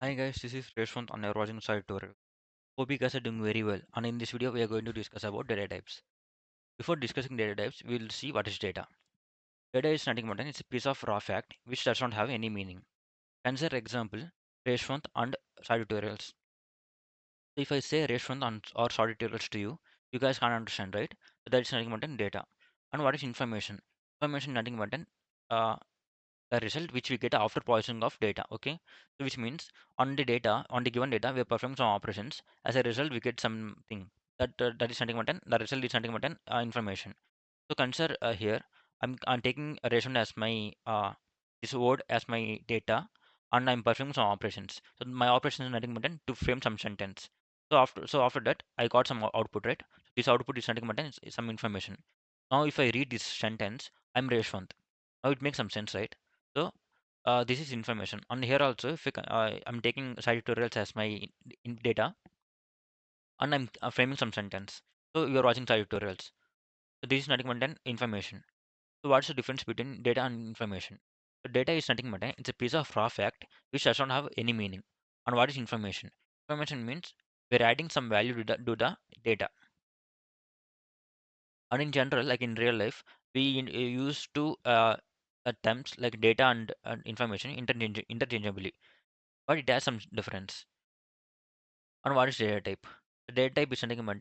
Hi guys, this is Reshwant and you're watching Side Tutorial. Hope you guys are doing very well. And in this video, we are going to discuss about data types. Before discussing data types, we'll see what is data. Data is nothing but it's a piece of raw fact which does not have any meaning. Consider example Reshwant and Side Tutorials. So if I say Reshwant and or Side Tutorials to you, you guys can't understand, right? So that is nothing but data. And what is information? Information nothing but uh, the result which we get after processing of data. Okay, so which means on the given data we perform some operations. As a result we get something that is something button, the result is something button, information. So consider here I'm taking a ration as my this word as my data, and I'm performing some operations. So my operation is nothing button to frame some sentence. So after that I got some output, right? This output is nothing button is some information. Now if I read this sentence, I'm Reshwant. Now it makes some sense, right? So this is information. And here also, if I'm taking side tutorials as my data, and I'm framing some sentence. So you are watching side tutorials. So this is nothing but an information. So what's the difference between data and information? So data is nothing but it's a piece of raw fact which does not have any meaning. And what is information? Information means we're adding some value to the data. And in general, like in real life, we used to terms like data and information interchangeably, but it has some difference. And what is data type? The data type is something about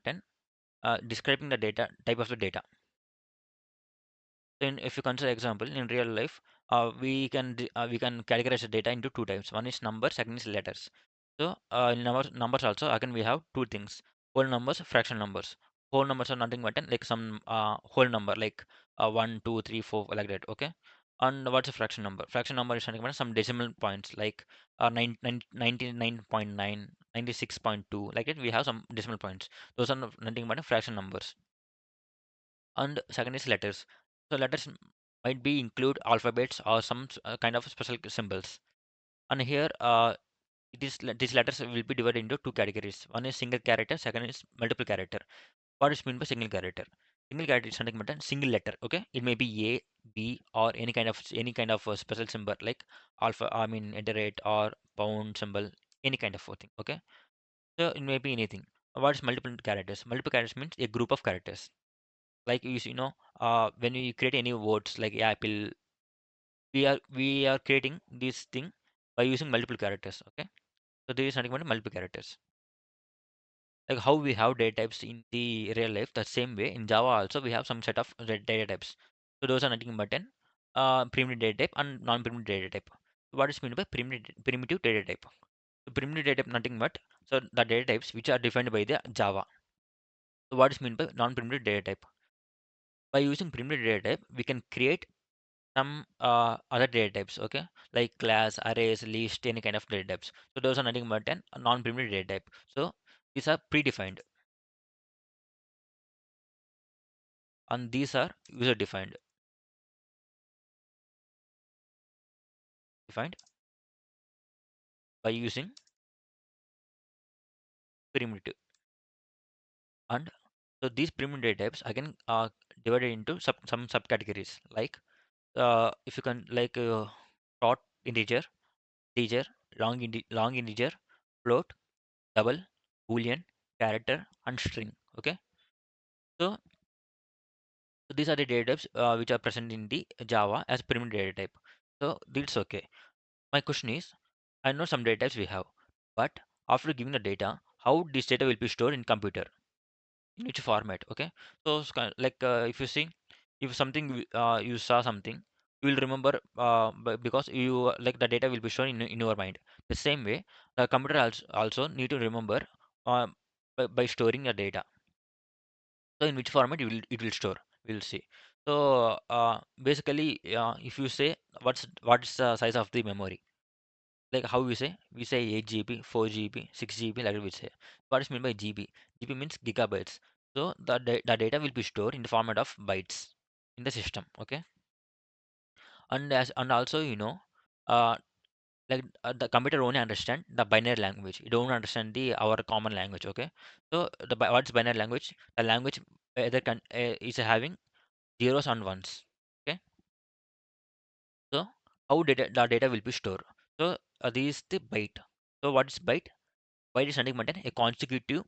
describing the data type of the data. So if you consider example in real life, we can categorize the data into two types. One is numbers, second is letters. So in numbers also again we have two things: whole numbers, fractional numbers. Whole numbers are nothing but like some whole number like 1, 2, 3, 4 like that. Okay. And what's a fraction number? Fraction number is nothing but some decimal points like 99.9, 96.2 like that. We have some decimal points. Those are nothing but fraction numbers. And second is letters. So letters might be include alphabets or some kind of special symbols. And here these letters will be divided into two categories. One is single character, second is multiple character. What is meant by single character? Single character is something but single letter. Okay, it may be A, B, or any kind of special symbol like alpha. I mean, iterate or pound symbol, any kind of thing. Okay, so it may be anything. What is multiple characters? Multiple characters means a group of characters. Like when we create any words like apple, we are creating this thing by using multiple characters. Okay, so there is nothing but multiple characters. Like how we have data types in the real life, the same way in Java also we have some set of data types. So those are nothing but an primitive data type and non-primitive data type. What is meant by primitive data type? So primitive data type nothing but so the data types which are defined by the Java. So what is meant by non-primitive data type? By using primitive data type, we can create some other data types. Okay, like class, arrays, list, any kind of data types. So those are nothing but an non-primitive data type. So these are predefined and these are user defined by using primitive. And so these primitive data types again are divided into some subcategories like if you can like short integer, integer, long integer, float, double, boolean, character, and string. Okay, so these are the data types which are present in the Java as primitive data type. So that's okay. My question is, I know some data types we have, but after giving the data, how this data will be stored in computer? In which format? Okay. So like if you see, if something you saw something, you will remember because you like the data will be shown in your mind. The same way, the computer also need to remember uh, by storing the data. So in which format it will store, we'll see. So basically if you say what's the size of the memory, like how we say 8 GB, 4 GB, 6 GB, like we say. What is meant by GB? GB means gigabytes. So the data will be stored in the format of bytes in the system. Okay, and also uh, the computer only understand the binary language. It don't understand the our common language. Okay, so what's binary language? The language either is having zeros and ones. Okay, so how the data will be stored? So these the byte. So what is byte? Byte is nothing but a consecutive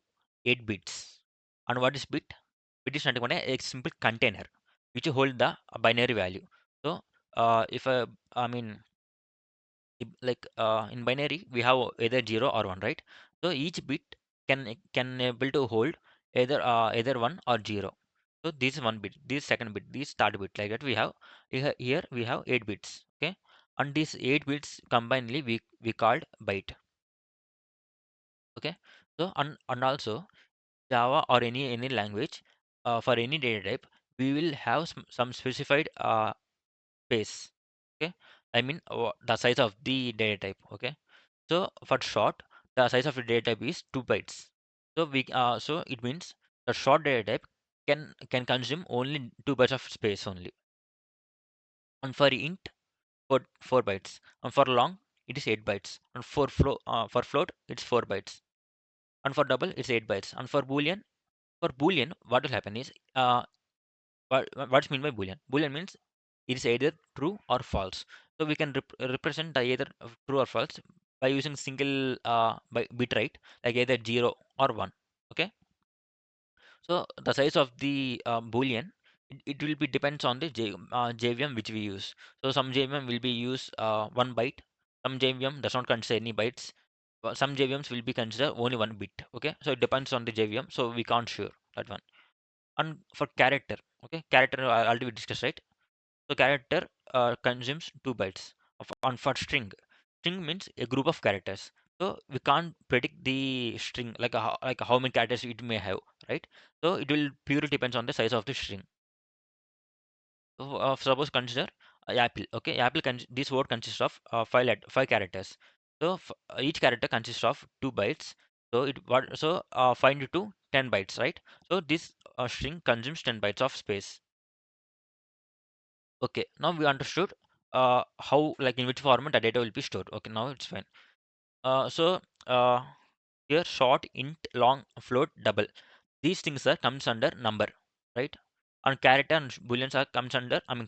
8 bits. And what is bit? Bit is nothing but a simple container which hold the binary value. So if I mean in binary we have either 0 or 1, right? So each bit can able to hold either 1 or 0. So this is one bit, this second bit, this third bit, like that we have here we have 8 bits, okay? And these 8 bits combinedly we called byte, okay? So and also Java or any language, for any data type we will have some specified space, okay? I mean the size of the data type, okay? So for short, the size of the data type is 2 bytes. So it means the short data type can consume only 2 bytes of space only. And for int, 4 bytes. And for long, it is 8 bytes. And for float, it's 4 bytes. And for double, it's 8 bytes. And for boolean, what will happen is what's mean by boolean? Boolean means it is either true or false. So we can represent the either of true or false by using single by bit, right? Like either 0 or 1. Okay. So the size of the boolean, it will be depends on the JVM which we use. So some JVM will be use 1 byte. Some JVM does not consider any bytes. Some JVMs will be consider only 1 bit. Okay. So it depends on the JVM. So we can't sure that one. And for character, okay, character already we discussed, right? So character consumes 2 bytes. And for string, string means a group of characters. So we can't predict the string like how many characters it may have, right? So it will purely depends on the size of the string. So suppose consider apple. Okay, apple this word consists of five characters. So each character consists of 2 bytes. So so 5 into 2, 10 bytes, right? So this string consumes 10 bytes of space. Okay, now we understood how, like, in which format the data will be stored. Okay, now it's fine. So here short, int, long, float, double. These things are comes under number, right? And character and booleans are comes under. I mean,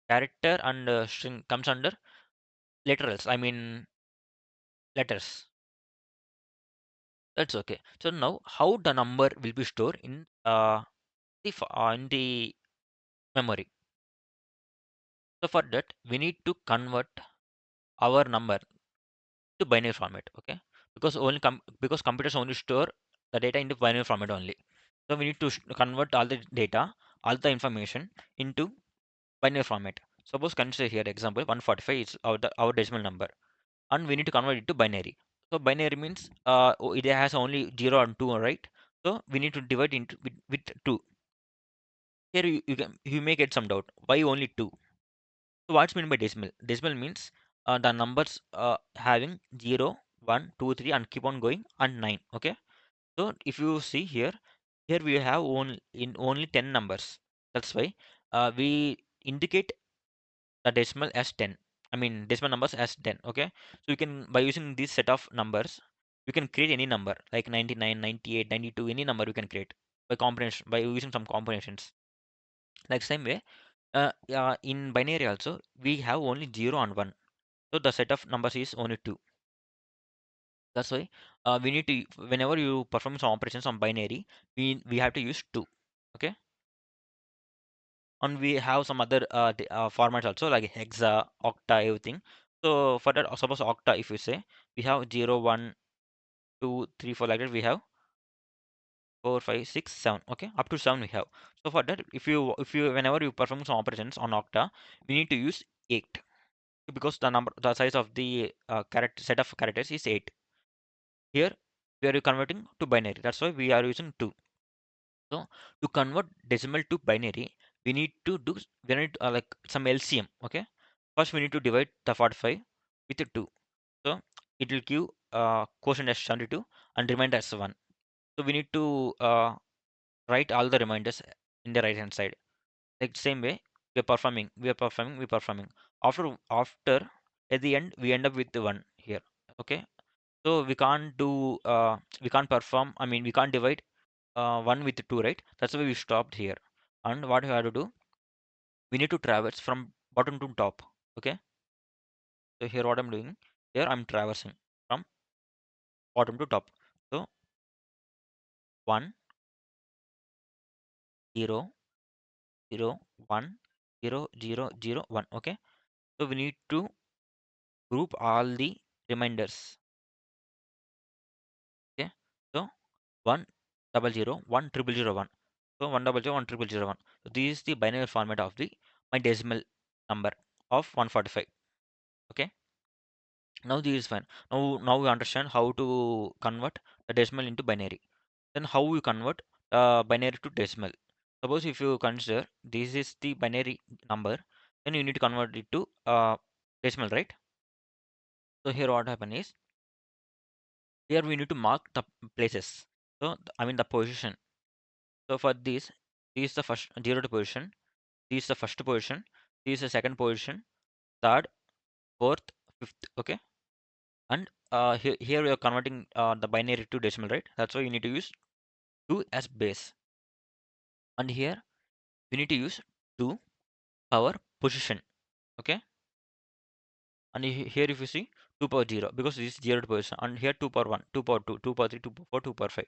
character and string comes under literals. I mean letters. That's okay. So now how the number will be stored in in the memory. So for that we need to convert our number to binary format, okay? Because because computers only store the data into binary format only. So we need to convert all the data, all the information into binary format. Suppose consider here example 145 is our decimal number, and we need to convert it to binary. So binary means it has only 0 and 2, right? So we need to divide into with 2. Here you may get some doubt, why only 2? So what's meant by decimal? Decimal means the numbers having 0, 1, 2, 3, and keep on going, and 9. Okay. So if you see here, here we have only 10 numbers. That's why we indicate the decimal as 10. I mean decimal numbers as 10. Okay. So you can, by using this set of numbers, you can create any number like 99, 98, 92, any number you can create by combination, by using some combinations. Like same way, in binary also we have only 0 and 1. So the set of numbers is only 2. That's why we need to, whenever you perform some operations on binary, we have to use 2. Okay. And we have some other formats also like hexa, octa, everything. So for that, suppose octa, if you say, we have 0, 1, 2, 3, 4, like that we have 4, 5, 6, 7. Okay, up to 7 we have. So for that, if you whenever you perform some operations on octa, we need to use 8, because the size of the character set of characters is 8. Here we are converting to binary. That's why we are using 2. So to convert decimal to binary, we need like some LCM. Okay. First we need to divide the 45 with the 2. So it will give quotient as 72 and remainder as 1. So we need to write all the reminders in the right hand side. Like same way we are performing. After at the end we end up with the 1 here. Okay. So we can't perform, I mean we can't divide 1 with 2, right? That's why we stopped here. And what we have to do, we need to traverse from bottom to top. Okay. So here what I'm doing, here I'm traversing from bottom to top. So 1 0 0 1 0 0 0 1. Okay, so we need to group all the reminders. Okay, so 1 double 0 1 triple 0 1. So 1 double 0 1 triple 0 1. So this is the binary format of the my decimal number of 145. Okay, now this is fine. Now we understand how to convert the decimal into binary. Then how we convert binary to decimal. Suppose if you consider this is the binary number, then you need to convert it to decimal, right? So here what happen is, here we need to mark the places. So I mean the position. So for this is the first 0 to position, this is the first position, this is the second position, third, fourth, fifth. Okay, and here we are converting the binary to decimal, right? That's why you need to use 2 as base, and here we need to use 2 power position. Okay, and here if you see 2 power 0, because this is 0 to position, and here 2 power 1, 2 power 2, 2 power 3, 2 power 4, 2 power 5.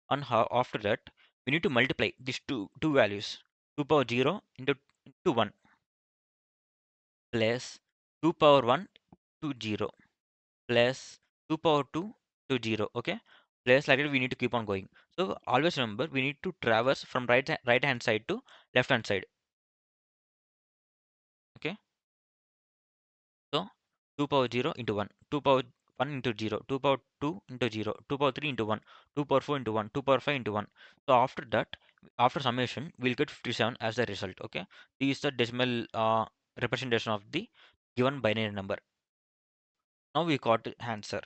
And after that we need to multiply these two values, 2 power 0 into 1 plus 2 power 1 to 0 plus 2 power 2 to 0. Okay, plus like that we need to keep on going. So always remember, we need to traverse from right hand side to left hand side. Okay, so 2 power 0 into 1, 2 power 1 into 0, 2 power 2 into 0, 2 power 3 into 1, 2 power 4 into 1, 2 power 5 into 1. So after that, after summation, we'll get 57 as the result. Okay, this is the decimal representation of the given binary number. Now we got the answer.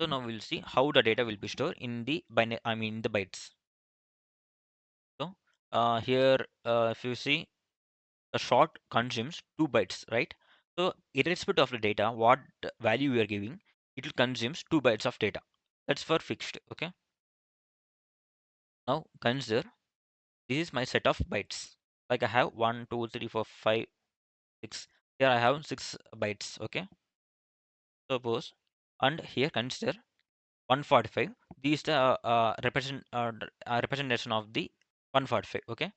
So now we'll see how the data will be stored in the binary, I mean the bytes. So here, if you see, the short consumes 2 bytes, right? So irrespective of the data, what value we are giving, it will consumes 2 bytes of data. That's for fixed. Okay. Now consider this is my set of bytes. Like I have 1, 2, 3, 4, 5, 6. Here I have 6 bytes. Okay. Suppose, and here consider 145. This is the representation of the 145. Okay.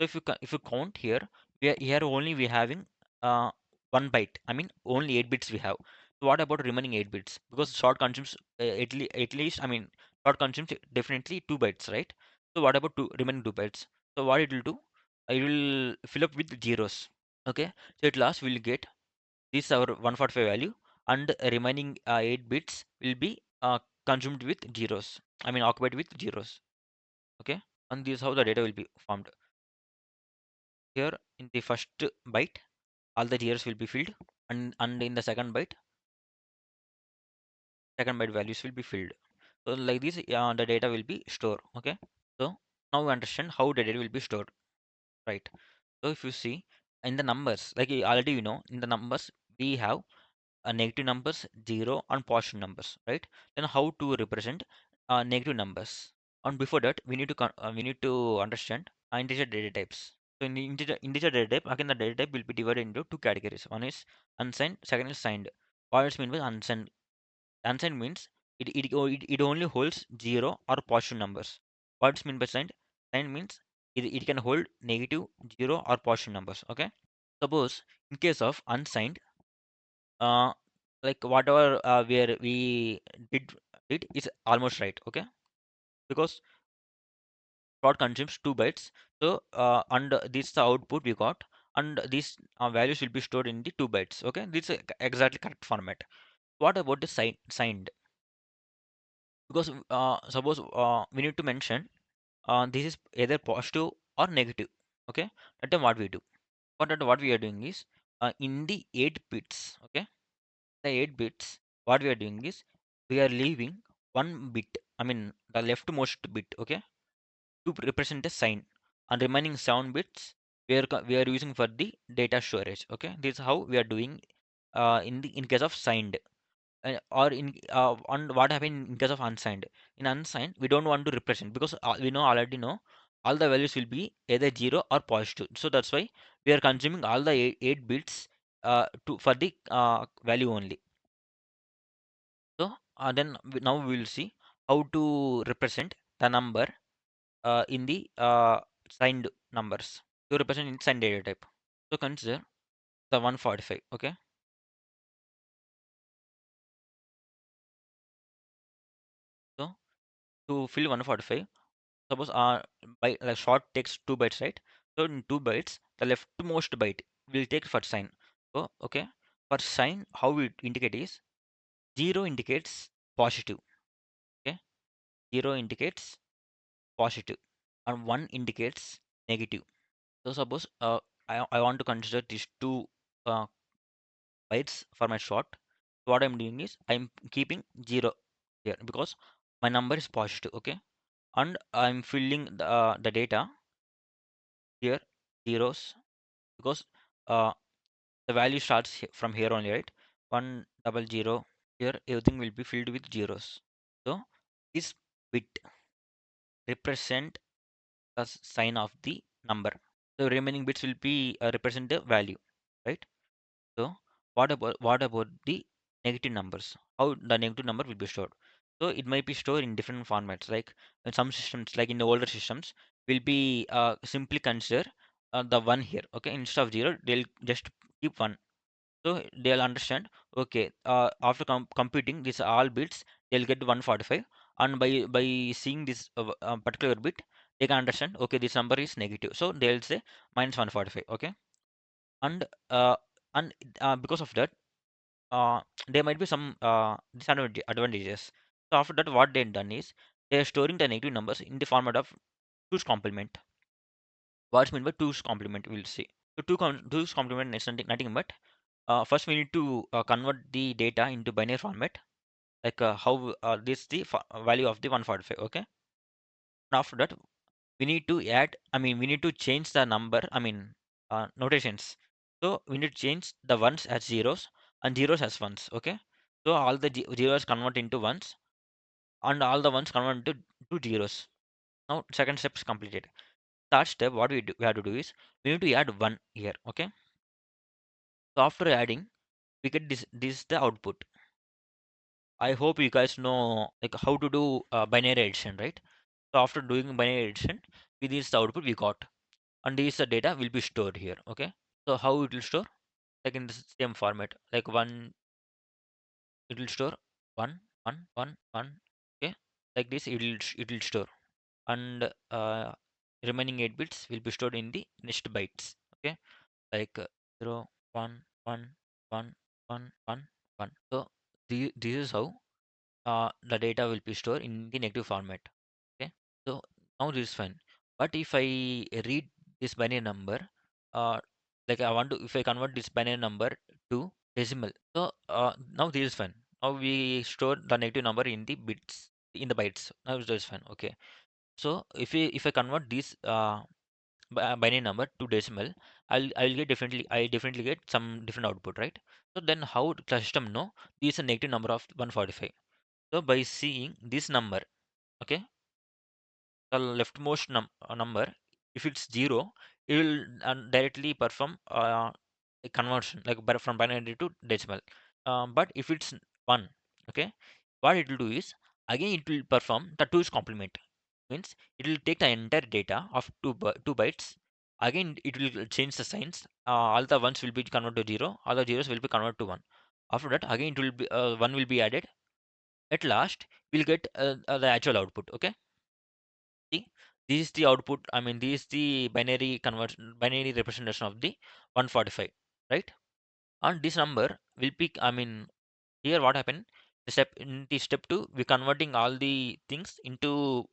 So if you count here, here only we having uh, 1 byte. I mean only 8 bits we have. So what about remaining 8 bits? Because short consumes at least, I mean short consumes definitely 2 bytes, right? So what about remaining 2 bytes? So what it will do? It will fill up with zeros. Okay. So at last we'll get this our 145 value, and remaining 8 bits will be consumed with zeros. I mean occupied with zeros. Okay. And this is how the data will be formed. Here in the first byte, all the zeros will be filled, and in the second byte values will be filled. So like this, the data will be stored. Okay. So now we understand how the data will be stored, right? So if you see in the numbers, like already you know, in the numbers we have negative numbers, 0, and positive numbers, right? Then how to represent negative numbers? And before that, we need to understand integer data types. So in the integer data type, again the data type will be divided into two categories. One is unsigned, second is signed. What does mean by unsigned? Unsigned means it only holds 0 or positive numbers. What does mean by signed? Signed means it can hold negative, 0, or positive numbers. Okay. Suppose in case of unsigned, uh, like whatever where we did did is almost right. Okay, because plot consumes 2 bytes. So and this is the output we got, and these values will be stored in the 2 bytes. Okay, this is exactly correct format. What about the signed? Because suppose we need to mention this is either positive or negative. Okay, that time what we do? What we are doing is in the 8 bits. Okay, the 8 bits, what we are doing is we are leaving 1 bit, I mean the leftmost bit. Okay, to represent a sign, and remaining 7 bits we are using for the data storage. Okay, this is how we are doing in case of signed. Or in on what happened in case of unsigned. In unsigned, we don't want to represent, because we know already know all the values will be either 0 or positive. So that's why we are consuming all the 8 bits to for the value only. So Now we will see how to represent the number in the signed numbers to represent in signed data type. So consider the 145. Okay, so to fill 145, suppose by like short takes 2 bytes, right? So in 2 bytes, the leftmost byte will take for sign. So okay, for sign, how we indicate is 0 indicates positive. Okay, 0 indicates positive, and 1 indicates negative. So suppose I want to consider these two uh, bytes for my short. So what I'm doing is I'm keeping 0 here because my number is positive. Okay, and I'm filling the data here zeros because uh, the value starts from here only, right? 100 here, everything will be filled with zeros. So this bit represent the sign of the number. The remaining bits will be represent the value, right? So what about the negative numbers? How the negative number will be stored? So it might be stored in different formats. Like in some systems, like in the older systems, will be simply consider the one here. Okay, instead of zero, they'll just keep one. So they'll understand. Okay, after computing these all bits, they'll get 145, and by seeing this particular bit, they can understand. Okay, this number is negative. So they'll say minus 145. Okay, and uh, and because of that there might be some advantages. So after that, what they've done is they're storing the negative numbers in the format of two's complement. What's meant by two's complement? We'll see. So two's complement is nothing but first we need to convert the data into binary format, like how this the value of the 145. Okay. And after that, we need to add. I mean, we need to change the number. I mean, notations. So we need to change the ones as zeros and zeros as ones. Okay. So all the zeros convert into ones and all the ones convert to zeros. Now second step is completed. Third step, what we have to do is we need to add one here. Okay. So after adding, we get this the output. I hope you guys know like how to do binary addition, right? So after doing binary addition, with this the output we got, and this the data will be stored here. Okay. So how it will store? Like in the same format, like one, it will store one, one, one, one. Okay, like this it will store, and remaining 8 bits will be stored in the next bytes. Okay, like 0, 1, 1, 1, 1, 1, 1. So this is how the data will be stored in the negative format. Okay, so now this is fine. But if I read this binary number, uh, like I want to, if I convert this binary number to decimal, so now this is fine. Now we store the negative number in the bits, in the bytes. Now this is fine. Okay. So if I convert this binary number to decimal, I'll get definitely get some different output, right? So then how the system know this is a negative number of 145? So by seeing this number, okay, the leftmost number, if it's 0, it will directly perform a conversion like from binary to decimal. But if it's 1, okay, what it will do is again it will perform the 2's complement. Means it will take the entire data of 2 bytes. Again it will change the signs. All the ones will be converted to 0, all the zeros will be converted to 1. After that, again it will be 1 will be added. At last we'll get the actual output. Okay, see, this is the output. I mean, this is the binary representation of the 145, right? And this number will pick. I mean, here what happened? The step two, we're converting all the things into,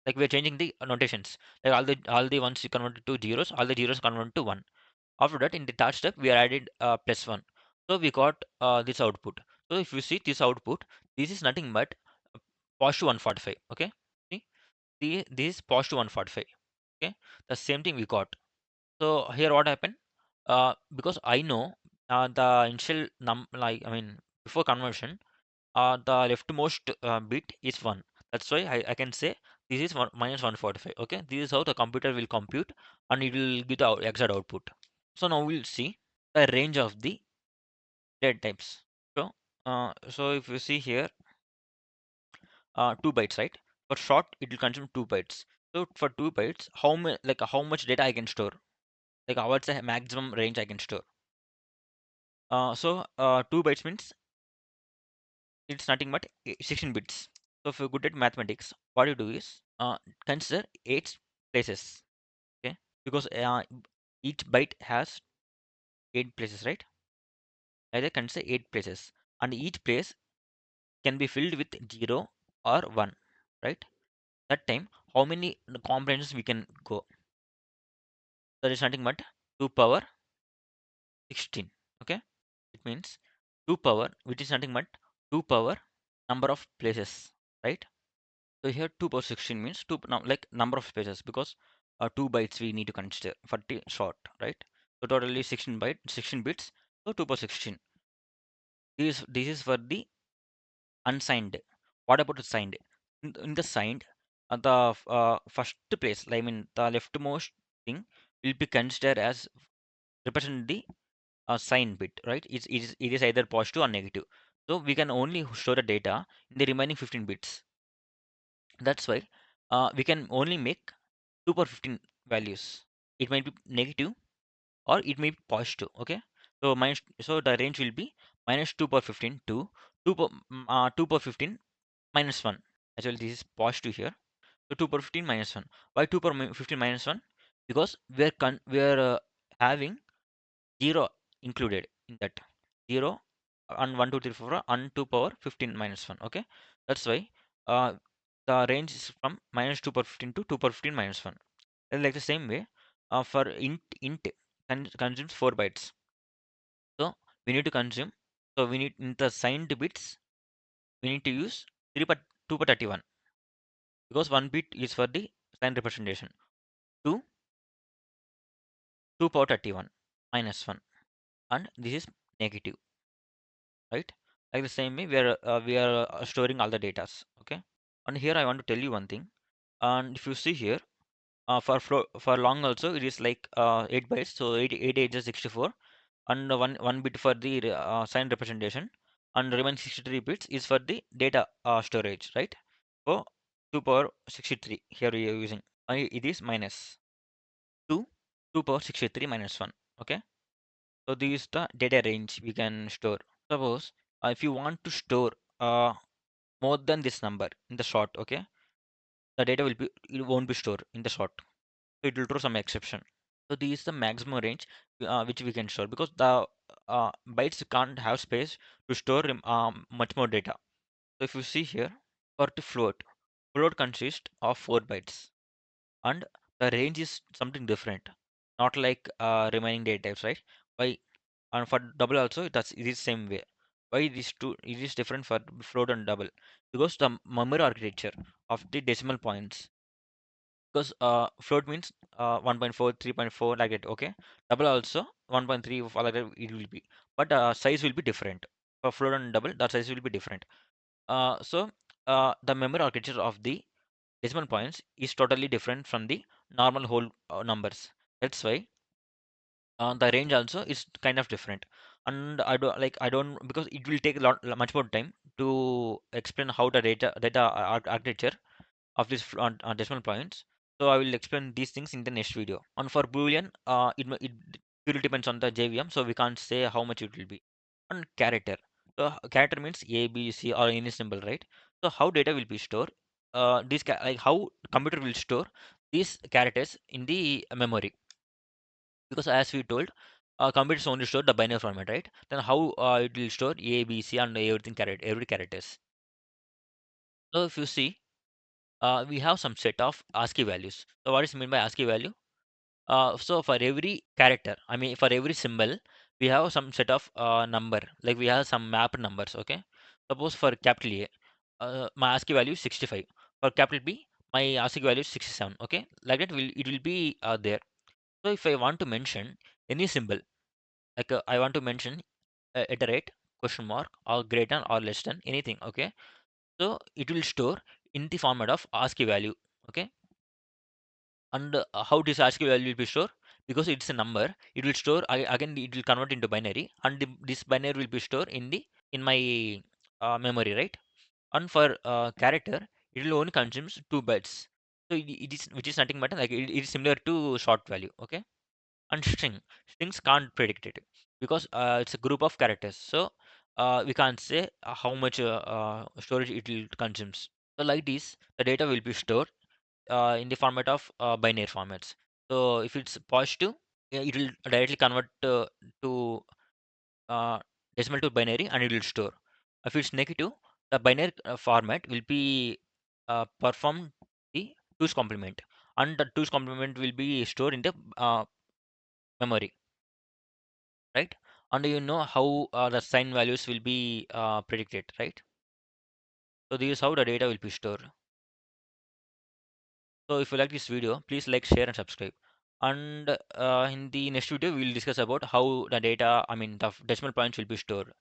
like we're changing the notations. Like all the ones you converted to zeros, all the zeros converted to one. After that, in the third step, we are added plus one. So we got this output. So if you see this output, this is nothing but positive 145. Okay, see, this is positive 145. Okay, the same thing we got. So here what happened, because I know the initial like I mean before conversion, the leftmost bit is 1. That's why I can say this is minus 145. Okay, this is how the computer will compute, and it will give the exact output. So now we'll see the range of the data types. So So if you see here, 2 bytes, right? For short, it will consume 2 bytes. So for 2 bytes, how much data I can store? Like what's the maximum range I can store? 2 bytes means it's nothing but 16 bits. So if you're good at mathematics, what you do is consider 8 places, okay? Because each byte has 8 places, right? Either consider 8 places, and each place can be filled with 0 or 1, right? That time, how many combinations we can go? That is nothing but 2 power 16, okay? It means 2 power, which is nothing but 2 power number of places, right? So here 2 power 16 means like number of spaces, because 2 bytes we need to consider for the short, right? So totally 16 bits. So 2 power 16. This is for the unsigned. What about the signed? In the signed, first place, I mean the leftmost thing, will be considered as represent the sign bit, right? It is either positive or negative. So we can only store the data in the remaining 15 bits. That's why we can only make 2 power 15 values. It might be negative or it may be positive. Okay. So the range will be minus 2 power 15 to 2 power 15 minus 1. Actually, this is positive here. So 2 power 15 minus 1. Why 2 power 15 minus 1? Because we are having 0 included in that. 0 and 1, 2, 3, 4 and 2 power 15 minus 1. Okay. That's why uh, the range is from minus 2 power 15 to 2 power 15 minus 1. And like the same way, for int consumes 4 bytes. So we need to consume. So we need in the signed bits, we need to use 3 per 2 per 31, because one bit is for the signed representation. 2 2 power 31 minus 1, and this is negative, right? Like the same way, we are storing all the datas. Okay. And here I want to tell you one thing. And if you see here, for long also it is like 8 bytes. So 8 8 is 64, and one bit for the signed representation, and remaining 63 bits is for the data storage, right? So 2 power 63 here we are using. It is minus 2 2 power 63 minus 1. Okay. So this is the data range we can store. Suppose if you want to store more than this number in the short, okay, the data will be it won't be stored in the short. So it will throw some exception. So this is the maximum range which we can store, because the bytes can't have space to store much more data. So if you see here, for the float consists of 4 bytes, and the range is something different, not like remaining data types, right? Why? And for double also, it is same way. Why these two it is different for float and double? Because the memory architecture of the decimal points, because float means 1.4 3.4 like that, okay. Double also 1.3 like that it will be, but size will be different. For float and double, the size will be different. The memory architecture of the decimal points is totally different from the normal whole numbers. That's why the range also is kind of different. And I don't, because it will take a much more time to explain how the data architecture of these decimal points. So I will explain these things in the next video. And for Boolean, it purely depends on the JVM, so we can't say how much it will be. And character. So character means A, B, C, or any symbol, right? So how data will be stored? Like how computer will store these characters in the memory? Because as we told, computers only store the binary format, right? Then how it will store A, B, C, and every characters. So if you see, we have some set of ASCII values. So what is meant by ASCII value? So for every character, I mean for every symbol, we have some set of number. Like we have some map numbers. Okay. Suppose for capital A, my ASCII value is 65. For capital B, my ASCII value is 67. Okay. Like that, will it will be there. So if I want to mention any symbol, like I want to mention iterate, question mark, or greater or less than anything. Okay. So it will store in the format of ASCII value. Okay. And how this ASCII value will be stored? Because it's a number, it will store again. It will convert into binary, and this binary will be stored in the in my memory, right? And for character, it will only consumes 2 bytes. So it is, which is nothing but like it is similar to short value. Okay. And strings can't predict it because it's a group of characters. So we can't say how much storage it will consumes. So like this, the data will be stored in the format of binary formats. So if it's positive, it will directly convert to uh, decimal to binary and it will store. If it's negative, the binary format will be perform the two's complement, and the two's complement will be stored in the memory, right? And you know how the sign values will be predicted, right? So this is how the data will be stored. So if you like this video, please like, share, and subscribe. And in the next video, we will discuss about how the data, I mean, the decimal points will be stored.